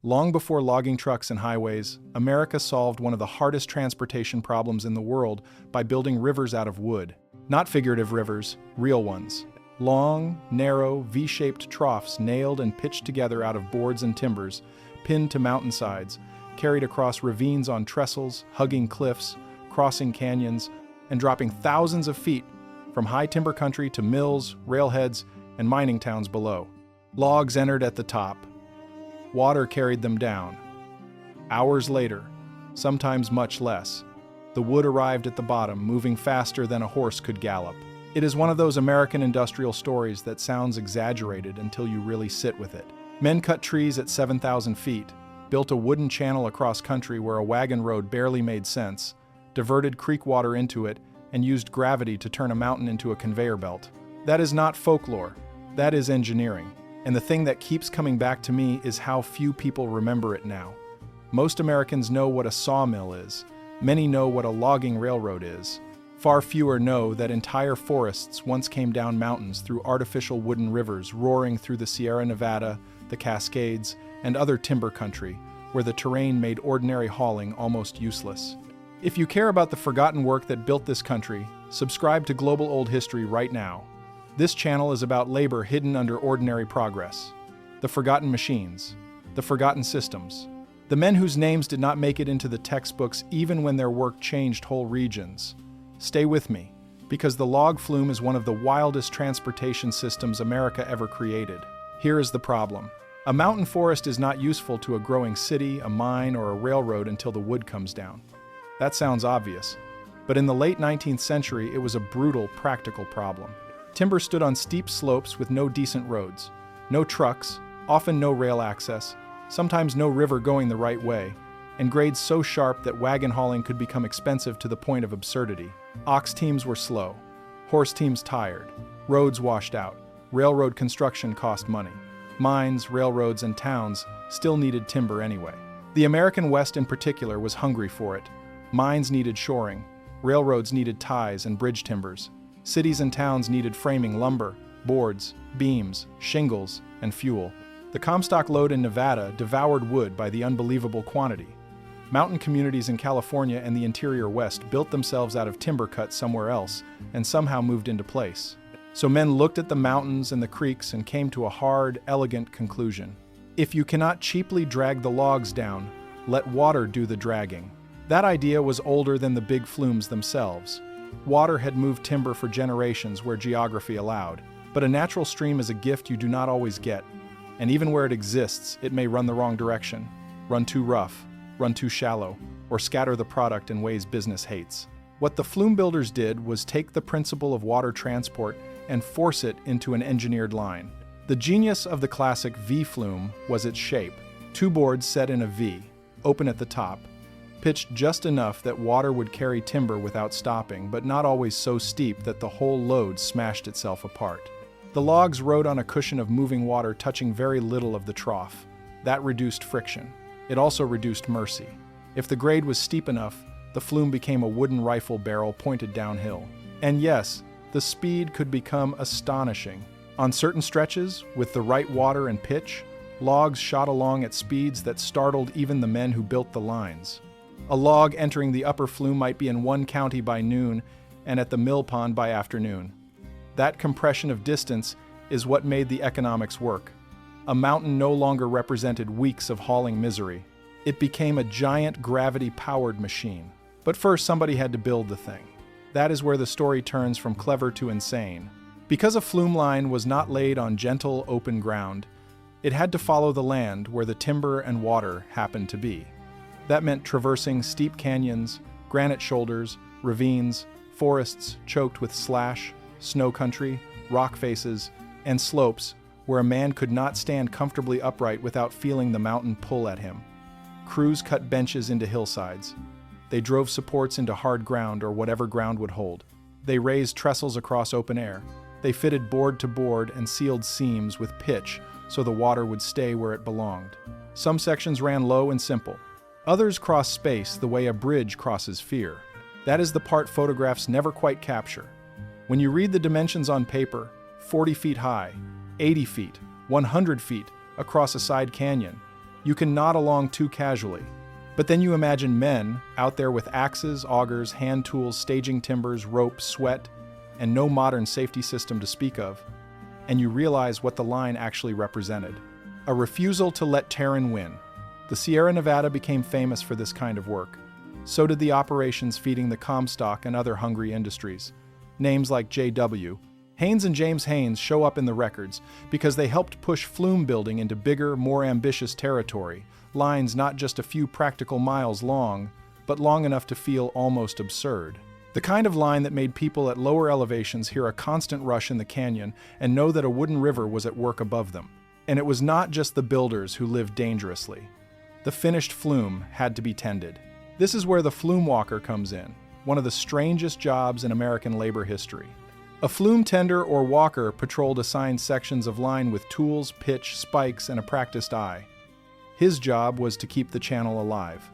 Long before logging trucks and highways, America solved one of the hardest transportation problems in the world by building rivers out of wood. Not figurative rivers, real ones. Long, narrow, V-shaped troughs nailed and pitched together out of boards and timbers, pinned to mountainsides, carried across ravines on trestles, hugging cliffs, crossing canyons, and dropping thousands of feet from high timber country to mills, railheads, and mining towns below. Logs entered at the top. Water carried them down. Hours later, sometimes much less, the wood arrived at the bottom, moving faster than a horse could gallop. It is one of those American industrial stories that sounds exaggerated until you really sit with it. Men cut trees at 7,000 feet, built a wooden channel across country where a wagon road barely made sense, diverted creek water into it, and used gravity to turn a mountain into a conveyor belt. That is not folklore. That is engineering. And the thing that keeps coming back to me is how few people remember it now. Most Americans know what a sawmill is. Many know what a logging railroad is. Far fewer know that entire forests once came down mountains through artificial wooden rivers roaring through the Sierra Nevada, the Cascades, and other timber country, where the terrain made ordinary hauling almost useless. If you care about the forgotten work that built this country, subscribe to Global Old History right now. This channel is about labor hidden under ordinary progress. The forgotten machines. The forgotten systems. The men whose names did not make it into the textbooks even when their work changed whole regions. Stay with me, because the log flume is one of the wildest transportation systems America ever created. Here is the problem. A mountain forest is not useful to a growing city, a mine, or a railroad until the wood comes down. That sounds obvious, but in the late 19th century it was a brutal, practical problem. Timber stood on steep slopes with no decent roads, no trucks, often no rail access, sometimes no river going the right way, and grades so sharp that wagon hauling could become expensive to the point of absurdity. Ox teams were slow, horse teams tired, roads washed out, railroad construction cost money. Mines, railroads, and towns still needed timber anyway. The American West in particular was hungry for it. Mines needed shoring, railroads needed ties and bridge timbers. Cities and towns needed framing lumber, boards, beams, shingles, and fuel. The Comstock lode in Nevada devoured wood by the unbelievable quantity. Mountain communities in California and the interior West built themselves out of timber cut somewhere else and somehow moved into place. So men looked at the mountains and the creeks and came to a hard, elegant conclusion. If you cannot cheaply drag the logs down, let water do the dragging. That idea was older than the big flumes themselves. Water had moved timber for generations where geography allowed, but a natural stream is a gift you do not always get, and even where it exists, it may run the wrong direction, run too rough, run too shallow, or scatter the product in ways business hates. What the flume builders did was take the principle of water transport and force it into an engineered line. The genius of the classic V-flume was its shape. Two boards set in a V, open at the top, pitched just enough that water would carry timber without stopping, but not always so steep that the whole load smashed itself apart. The logs rode on a cushion of moving water touching very little of the trough. That reduced friction. It also reduced mercy. If the grade was steep enough, the flume became a wooden rifle barrel pointed downhill. And yes, the speed could become astonishing. On certain stretches, with the right water and pitch, logs shot along at speeds that startled even the men who built the lines. A log entering the upper flume might be in one county by noon and at the mill pond by afternoon. That compression of distance is what made the economics work. A mountain no longer represented weeks of hauling misery. It became a giant gravity-powered machine. But first, somebody had to build the thing. That is where the story turns from clever to insane. Because a flume line was not laid on gentle, open ground, it had to follow the land where the timber and water happened to be. That meant traversing steep canyons, granite shoulders, ravines, forests choked with slash, snow country, rock faces, and slopes where a man could not stand comfortably upright without feeling the mountain pull at him. Crews cut benches into hillsides. They drove supports into hard ground or whatever ground would hold. They raised trestles across open air. They fitted board to board and sealed seams with pitch so the water would stay where it belonged. Some sections ran low and simple. Others crossed space the way a bridge crosses fear. That is the part photographs never quite capture. When you read the dimensions on paper, 40 feet high, 80 feet, 100 feet across a side canyon, You can nod along too casually. But then you imagine men out there with axes, augers, hand tools, staging timbers, rope, sweat, and no modern safety system to speak of, and you realize what the line actually represented. A refusal to let Terran win. The Sierra Nevada became famous for this kind of work. So did the operations feeding the Comstock and other hungry industries. Names like J.W. Haynes and James Haynes show up in the records because they helped push flume building into bigger, more ambitious territory, lines not just a few practical miles long, but long enough to feel almost absurd. The kind of line that made people at lower elevations hear a constant rush in the canyon and know that a wooden river was at work above them. And it was not just the builders who lived dangerously. The finished flume had to be tended. This is where the flume walker comes in, one of the strangest jobs in American labor history. A flume tender or walker patrolled assigned sections of line with tools, pitch, spikes, and a practiced eye. His job was to keep the channel alive.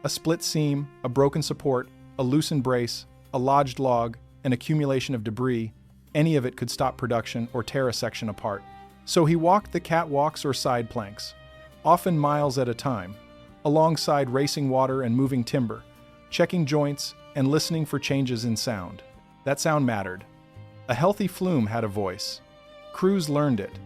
A split seam, a broken support, a loosened brace, a lodged log, an accumulation of debris, any of it could stop production or tear a section apart. So he walked the catwalks or side planks, often miles at a time, alongside racing water and moving timber, checking joints and listening for changes in sound. That sound mattered. A healthy flume had a voice. Crews learned it.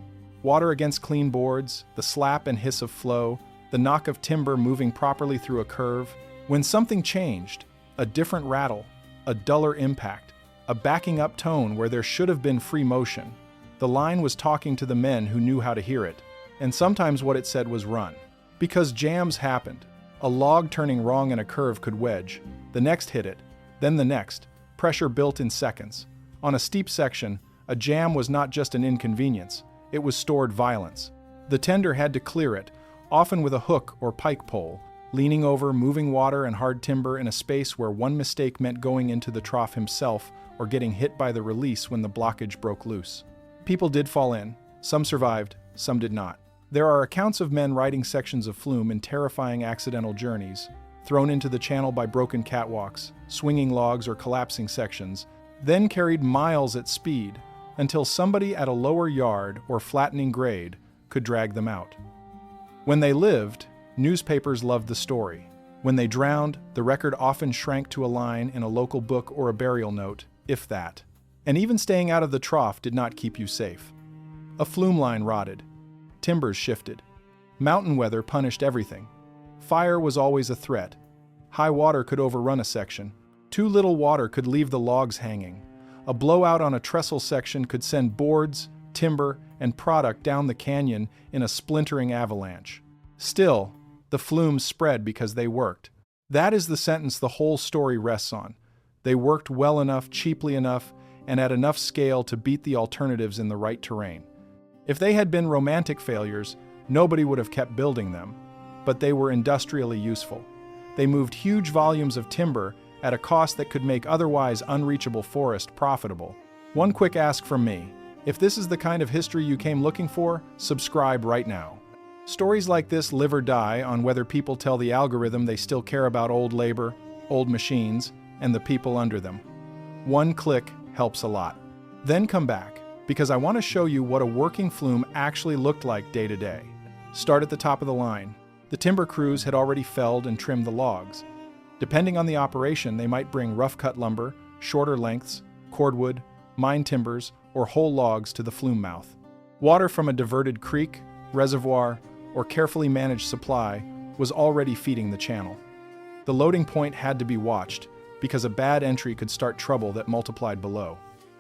Water against clean boards, the slap and hiss of flow, the knock of timber moving properly through a curve. When something changed, a different rattle, a duller impact, a backing up tone where there should have been free motion, the line was talking to the men who knew how to hear it, and sometimes what it said was run. Because jams happened. A log turning wrong in a curve could wedge, the next hit it, then the next, pressure built in seconds. On a steep section, a jam was not just an inconvenience, it was stored violence. The tender had to clear it, often with a hook or pike pole, leaning over moving water and hard timber in a space where one mistake meant going into the trough himself or getting hit by the release when the blockage broke loose. People did fall in, some survived, some did not. There are accounts of men riding sections of flume in terrifying accidental journeys, thrown into the channel by broken catwalks, swinging logs or collapsing sections, then carried miles at speed until somebody at a lower yard or flattening grade could drag them out. When they lived, newspapers loved the story. When they drowned, the record often shrank to a line in a local book or a burial note, if that. And even staying out of the trough did not keep you safe. A flume line rotted. Timbers shifted. Mountain weather punished everything. Fire was always a threat. High water could overrun a section. Too little water could leave the logs hanging. A blowout on a trestle section could send boards, timber, and product down the canyon in a splintering avalanche. Still, the flumes spread because they worked. That is the sentence the whole story rests on. They worked well enough, cheaply enough, and at enough scale to beat the alternatives in the right terrain. If they had been romantic failures, nobody would have kept building them, but they were industrially useful. They moved huge volumes of timber at a cost that could make otherwise unreachable forest profitable. One quick ask from me: if this is the kind of history you came looking for, subscribe right now. Stories like this live or die on whether people tell the algorithm they still care about old labor, old machines, and the people under them. One click helps a lot. Then come back, because I want to show you what a working flume actually looked like day to day. Start at the top of the line. The timber crews had already felled and trimmed the logs. Depending on the operation, they might bring rough-cut lumber, shorter lengths, cordwood, mine timbers, or whole logs to the flume mouth. Water from a diverted creek, reservoir, or carefully managed supply was already feeding the channel. The loading point had to be watched, because a bad entry could start trouble that multiplied below.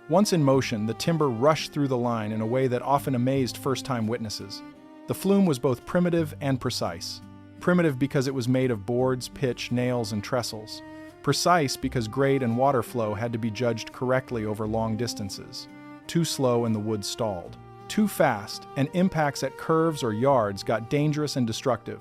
Once in motion, the timber rushed through the line in a way that often amazed first-time witnesses. The flume was both primitive and precise. Primitive because it was made of boards, pitch, nails, and trestles. Precise because grade and water flow had to be judged correctly over long distances. Too slow and the wood stalled. Too fast, and impacts at curves or yards got dangerous and destructive.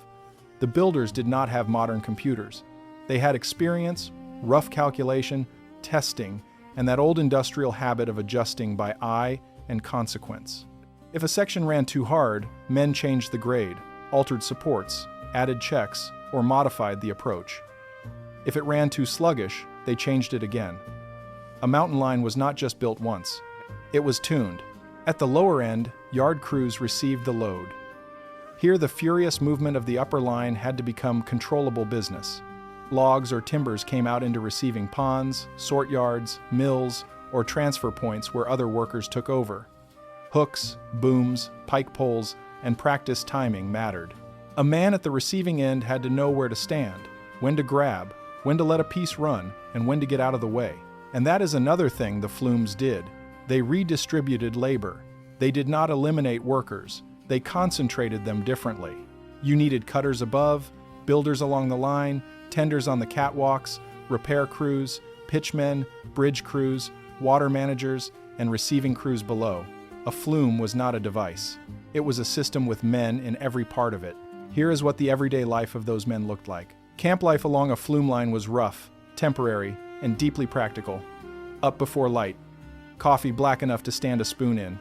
The builders did not have modern computers. They had experience, rough calculation, testing, and that old industrial habit of adjusting by eye and consequence. If a section ran too hard, men changed the grade, altered supports, added checks, or modified the approach. If it ran too sluggish, they changed it again. A mountain line was not just built once. It was tuned. At the lower end, yard crews received the load. Here, the furious movement of the upper line had to become controllable business. Logs or timbers came out into receiving ponds, sort yards, mills, or transfer points where other workers took over. Hooks, booms, pike poles, and practice timing mattered. A man at the receiving end had to know where to stand, when to grab, when to let a piece run, and when to get out of the way. And that is another thing the flumes did. They redistributed labor. They did not eliminate workers. They concentrated them differently. You needed cutters above, builders along the line, tenders on the catwalks, repair crews, pitchmen, bridge crews, water managers, and receiving crews below. A flume was not a device. It was a system with men in every part of it. Here is what the everyday life of those men looked like. Camp life along a flume line was rough, temporary, and deeply practical. Up before light. Coffee black enough to stand a spoon in.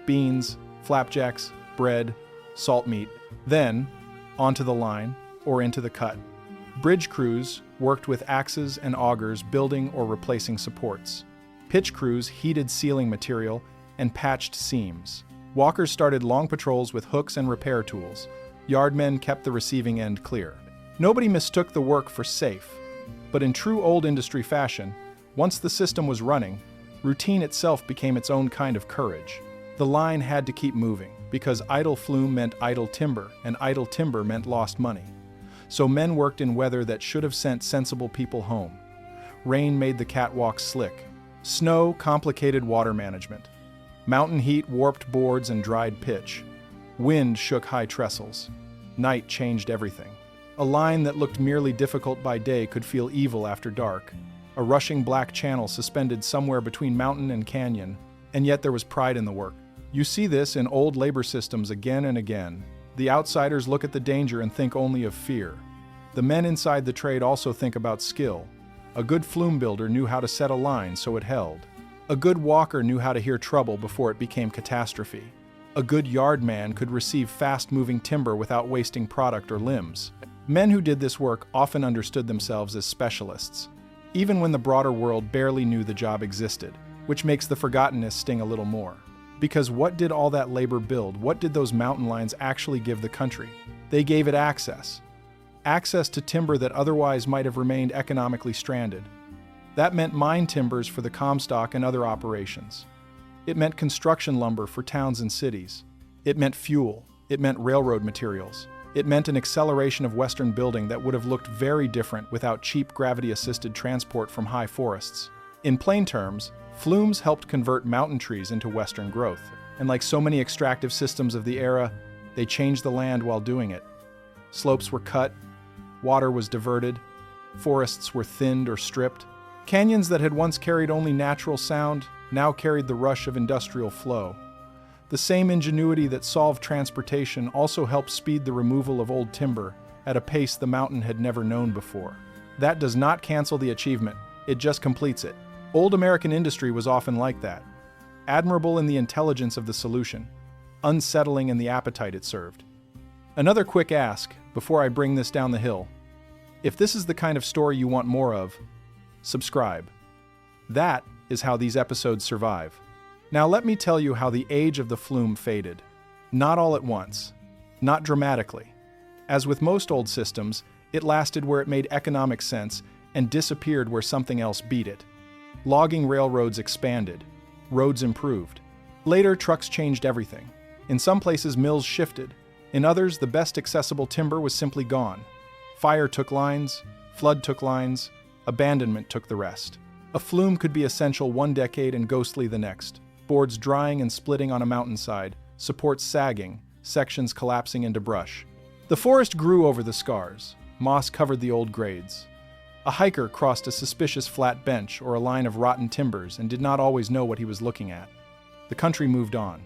Beans, flapjacks, bread, salt meat. Then, onto the line, or into the cut. Bridge crews worked with axes and augers building or replacing supports. Pitch crews heated ceiling material and patched seams. Walkers started long patrols with hooks and repair tools. Yardmen kept the receiving end clear. Nobody mistook the work for safe, but in true old industry fashion, once the system was running, routine itself became its own kind of courage. The line had to keep moving, because idle flume meant idle timber, and idle timber meant lost money. So men worked in weather that should have sent sensible people home. Rain made the catwalks slick. Snow complicated water management. Mountain heat warped boards and dried pitch. Wind shook high trestles. Night changed everything. A line that looked merely difficult by day could feel evil after dark. A rushing black channel suspended somewhere between mountain and canyon, and yet there was pride in the work. You see this in old labor systems again and again. The outsiders look at the danger and think only of fear. The men inside the trade also think about skill. A good flume builder knew how to set a line so it held. A good walker knew how to hear trouble before it became catastrophe. A good yardman could receive fast-moving timber without wasting product or limbs. Men who did this work often understood themselves as specialists, even when the broader world barely knew the job existed, which makes the forgottenness sting a little more. Because what did all that labor build? What did those mountain lines actually give the country? They gave it access. Access to timber that otherwise might have remained economically stranded. That meant mine timbers for the Comstock and other operations. It meant construction lumber for towns and cities. It meant fuel. It meant railroad materials. It meant an acceleration of Western building that would have looked very different without cheap gravity-assisted transport from high forests. In plain terms, flumes helped convert mountain trees into Western growth. And like so many extractive systems of the era, they changed the land while doing it. Slopes were cut, water was diverted, forests were thinned or stripped. Canyons that had once carried only natural sound now carried the rush of industrial flow. The same ingenuity that solved transportation also helped speed the removal of old timber at a pace the mountain had never known before. That does not cancel the achievement, it just completes it. Old American industry was often like that. Admirable in the intelligence of the solution, unsettling in the appetite it served. Another quick ask, before I bring this down the hill. If this is the kind of story you want more of, subscribe. That is how these episodes survive. Now let me tell you how the age of the flume faded. Not all at once. Not dramatically. As with most old systems, it lasted where it made economic sense and disappeared where something else beat it. Logging railroads expanded. Roads improved. Later, trucks changed everything. In some places, mills shifted. In others, the best accessible timber was simply gone. Fire took lines, flood took lines, abandonment took the rest. A flume could be essential one decade and ghostly the next. Boards drying and splitting on a mountainside, supports sagging, sections collapsing into brush. The forest grew over the scars. Moss covered the old grades. A hiker crossed a suspicious flat bench or a line of rotten timbers and did not always know what he was looking at. The country moved on.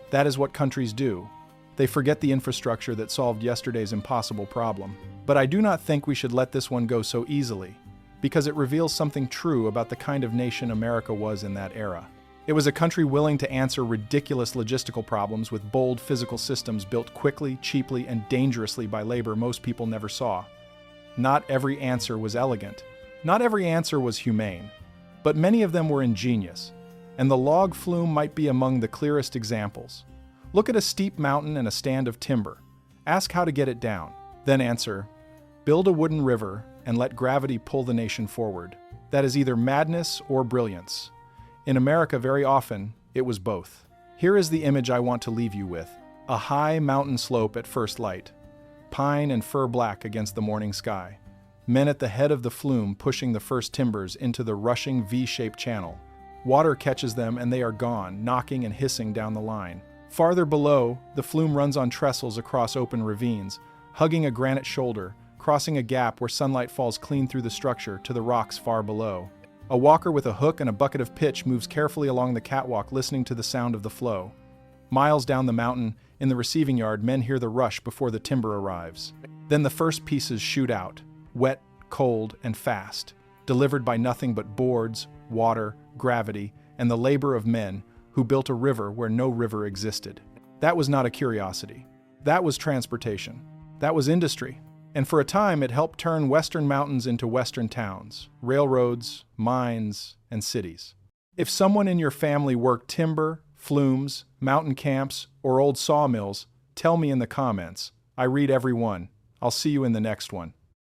That is what countries do. They forget the infrastructure that solved yesterday's impossible problem. But I do not think we should let this one go so easily, because it reveals something true about the kind of nation America was in that era. It was a country willing to answer ridiculous logistical problems with bold physical systems built quickly, cheaply, and dangerously by labor most people never saw. Not every answer was elegant. Not every answer was humane. But many of them were ingenious, and the log flume might be among the clearest examples. Look at a steep mountain and a stand of timber, Ask how to get it down. Then answer, build a wooden river and let gravity pull the nation forward. That is either madness or brilliance. In America, very often, it was both. Here is the image I want to leave you with. A high mountain slope at first light. Pine and fir black against the morning sky. Men at the head of the flume pushing the first timbers into the rushing V-shaped channel. Water catches them and they are gone, knocking and hissing down the line. Farther below, the flume runs on trestles across open ravines, hugging a granite shoulder, crossing a gap where sunlight falls clean through the structure to the rocks far below. A walker with a hook and a bucket of pitch moves carefully along the catwalk, listening to the sound of the flow. Miles down the mountain, in the receiving yard, men hear the rush before the timber arrives. Then the first pieces shoot out, wet, cold, and fast, delivered by nothing but boards, water, gravity, and the labor of men who built a river where no river existed. That was not a curiosity. That was transportation. That was industry. And for a time, it helped turn western mountains into western towns, railroads, mines, and cities. If someone in your family worked timber, flumes, mountain camps, or old sawmills, tell me in the comments. I read every one. I'll see you in the next one.